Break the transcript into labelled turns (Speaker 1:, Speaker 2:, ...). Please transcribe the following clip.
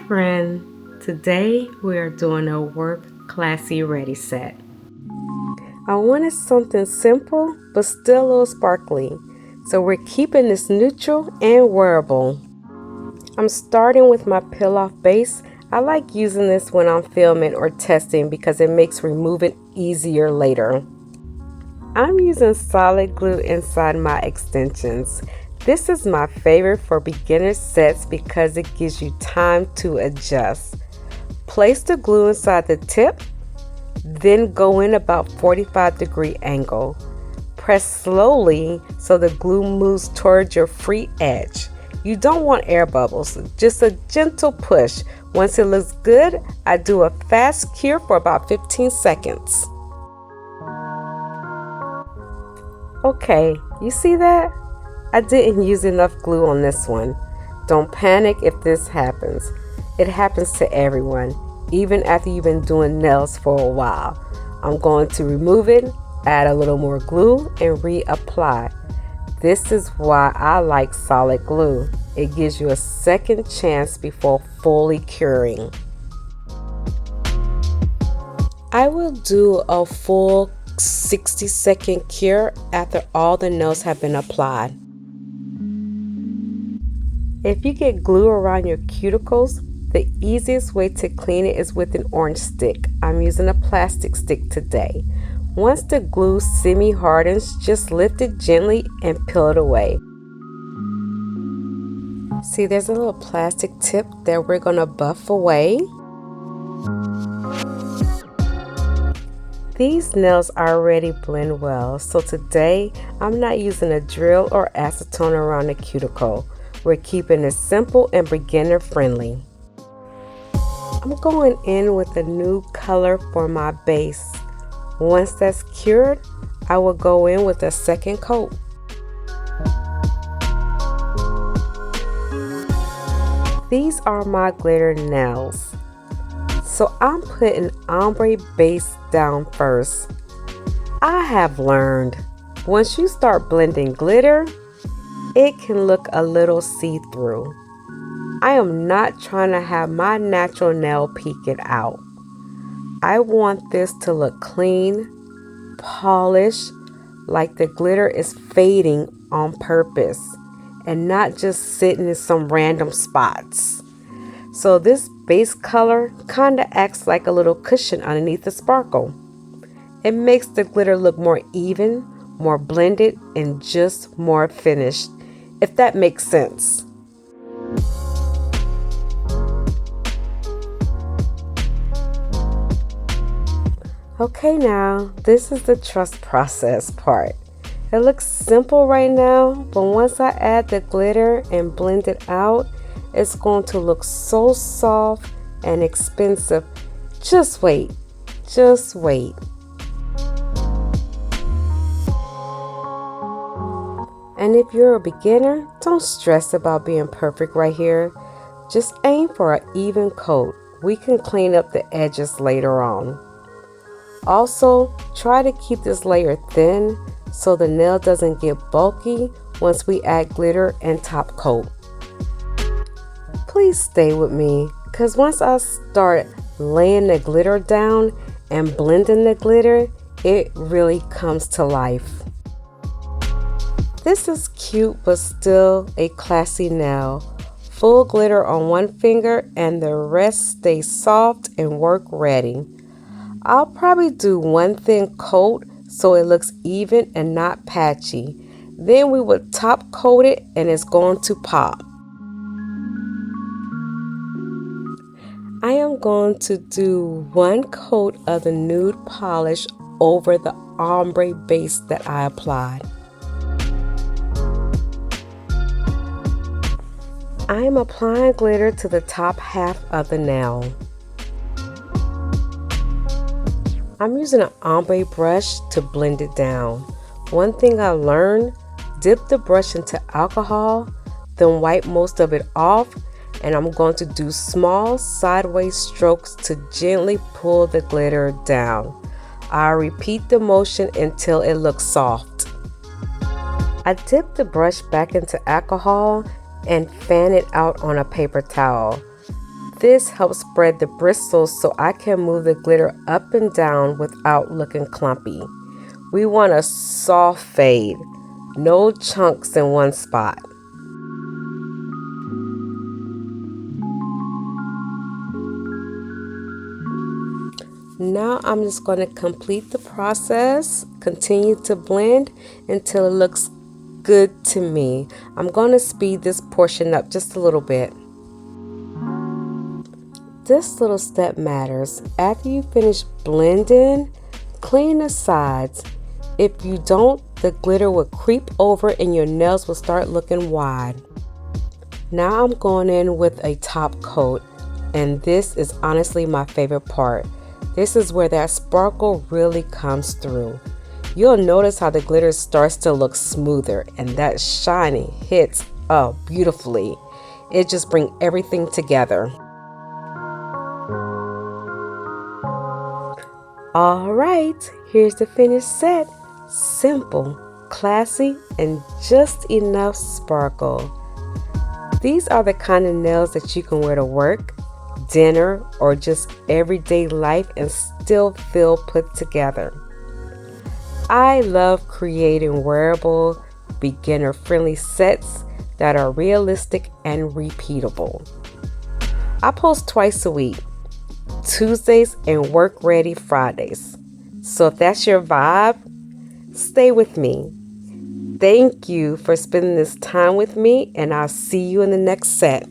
Speaker 1: friend, today we are doing a work classy ready set. I wanted something simple but still a little sparkly, so we're keeping this neutral and wearable. I'm starting with my peel-off base. I like using this when I'm filming or testing because it makes removing easier later. I'm using solid glue inside my extensions. This is my favorite for beginner sets because it gives you time to adjust. Place the glue inside the tip, then go in about 45-degree angle. Press slowly so the glue moves towards your free edge. You don't want air bubbles, just a gentle push. Once it looks good, I do a fast cure for about 15 seconds. Okay, you see that? I didn't use enough glue on this one. Don't panic if this happens. It happens to everyone, even after you've been doing nails for a while. I'm going to remove it, add a little more glue, and reapply. This is why I like solid glue. It gives you a second chance before fully curing. I will do a full 60-second cure after all the nails have been applied. If you get glue around your cuticles, the easiest way to clean it is with an orange stick. I'm using a plastic stick today. Once the glue semi-hardens, just lift it gently and peel it away. See, there's a little plastic tip that we're going to buff away. These nails already blend well, so today I'm not using a drill or acetone around the cuticle. We're keeping it simple and beginner friendly. I'm going in with a nude color for my base. Once that's cured, I will go in with a second coat. These are my glitter nails. So I'm putting ombre base down first. I have learned once you start blending glitter, it can look a little see-through. I am not trying to have my natural nail peeking out. I want this to look clean, polished, like the glitter is fading on purpose and not just sitting in some random spots. So this base color kind of acts like a little cushion underneath the sparkle. It makes the glitter look more even, more blended, and just more finished, if that makes sense. Okay, now this is the trust process part. It looks simple right now, but once I add the glitter and blend it out, it's going to look so soft and expensive. Just wait, just wait. And if you're a beginner, don't stress about being perfect right here. Just aim for an even coat. We can clean up the edges later on. Also, try to keep this layer thin so the nail doesn't get bulky once we add glitter and top coat. Please stay with me, because once I start laying the glitter down and blending the glitter, it really comes to life. This is cute but still a classy nail. Full glitter on one finger and the rest stay soft and work ready. I'll probably do one thin coat so it looks even and not patchy. Then we would top coat it and it's going to pop. I am going to do one coat of the nude polish over the ombre base that I applied. I am applying glitter to the top half of the nail. I'm using an ombre brush to blend it down. One thing I learned, dip the brush into alcohol, then wipe most of it off, and I'm going to do small sideways strokes to gently pull the glitter down. I'll repeat the motion until it looks soft. I dip the brush back into alcohol and fan it out on a paper towel. This helps spread the bristles so I can move the glitter up and down without looking clumpy. We want a soft fade, no chunks in one spot. Now I'm just going to complete the process, continue to blend until it looks good to me. I'm going to speed this portion up just a little bit. This little step matters. After you finish blending, clean the sides. If you don't, the glitter will creep over and your nails will start looking wide. Now I'm going in with a top coat, and this is honestly my favorite part. This is where that sparkle really comes through. You'll notice how the glitter starts to look smoother and that shiny hits beautifully. It just brings everything together. Alright, here's the finished set. Simple, classy, and just enough sparkle. These are the kind of nails that you can wear to work, dinner, or just everyday life and still feel put together. I love creating wearable, beginner-friendly sets that are realistic and repeatable. I post twice a week, Tuesdays and work-ready Fridays. So if that's your vibe, stay with me. Thank you for spending this time with me, and I'll see you in the next set.